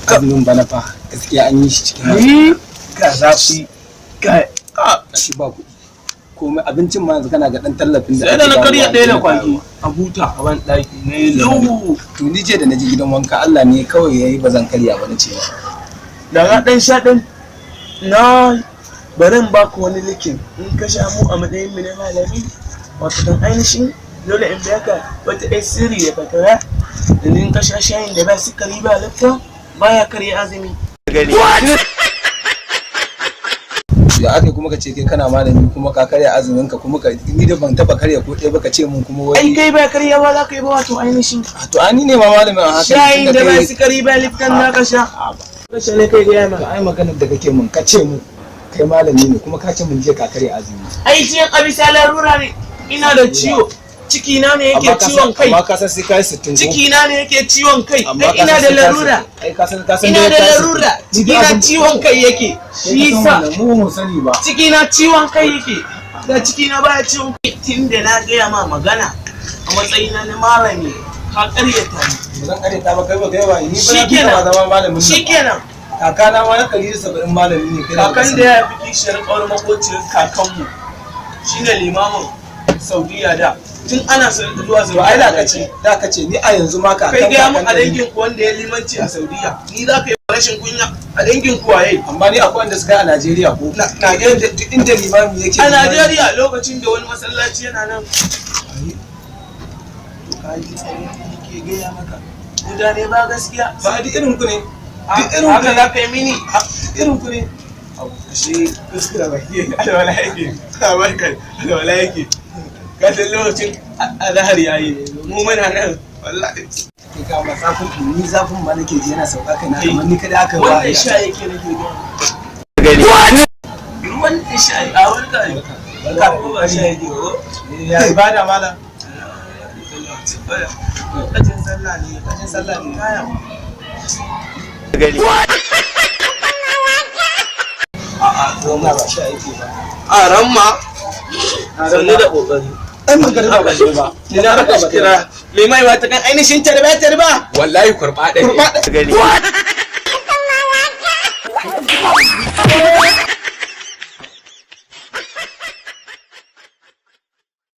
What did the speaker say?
azumin bana fa gaskiya an yi shi cikin ga zafi ga shi ba kuɗi komai abincin ma yanzu kana ga dan tallafin da sai da na karya ɗaya da kwaki a buta a ban ɗaki na yi lau. to ni je da naji gidan wanka Allah ne kawai yayi bazan karya ba na ce da na ɗan sha ɗan na barin ba ku wani likin in ka sha mu a matsayin mu na malami wato dan ainihin dole in biya ka wata ɗan sirri da kakara da in ka sha shayin da ba sukari ba lafta baya karya azumi. ya ake kuma ka ce kai kana malami kuma ka karya azumin ka kuma ka ni da ban taba karya ko ɗaya ba ka ce mun kuma wai ai kai ba karya ba za ka yi ba wato ainihin to ani ne ma malamin a haka shayin da ba sukari ba liftan na ka sha ka sha ne kai ga yana ai maganar da kake mun ka ce mu kai malami ne kuma ka ce mun je ka karya azumi ai jiyan abisa larura ne ina da ciwo ciki na ne yake ciwon kai amma ka san sai kai 60 ciki na ne yake ciwon kai ina da larura ai ka san ina da larura ciki na ciwon kai yake shi sa mu sani ba ciki na ciwon kai yake da ciki na baya ciwon kai tunda na gaya ma magana a matsayina na malami ka karyata ni zan karyata ba kai ba kai ba ni ba zama malamin shikenan kakana ma na 170 malami ne kai kakan da ya fi kishiyar kawar makocin kakanmu shine limamin Saudiya da tun ana zuwa ai da kace ni a yanzu ma ka kai ga mu a dangin ku wanda ya limanci a Saudiya ni za ka yi rashin kunya a dangin ku waye amma ni akwai wanda suka a Najeriya ko na ga inda limami yake a Najeriya lokacin da wani masallaci yana nan kai ke ga ya maka mutane ba gaskiya ba di irin ku ne duk irin ku na kai mini irin ku ne shi kuskura ba ke alwala yake barkan alwala yake kasan lokacin azahar yayi mu muna nan wallahi kai ka ma zafin ni zafin ma nake ji yana sauka kai na kamar ni kada aka ba wanda sha yake nake gani wanda sha a wani kare barka ko ba sha yake ba ya ibada mala kajin sallah ne kaya gani ko ma ba sha yake ba a ramma sannu da kokari ai magana ba ba ina aka kira limai wata kan ainihin tarba wallahi kurba ɗaya gani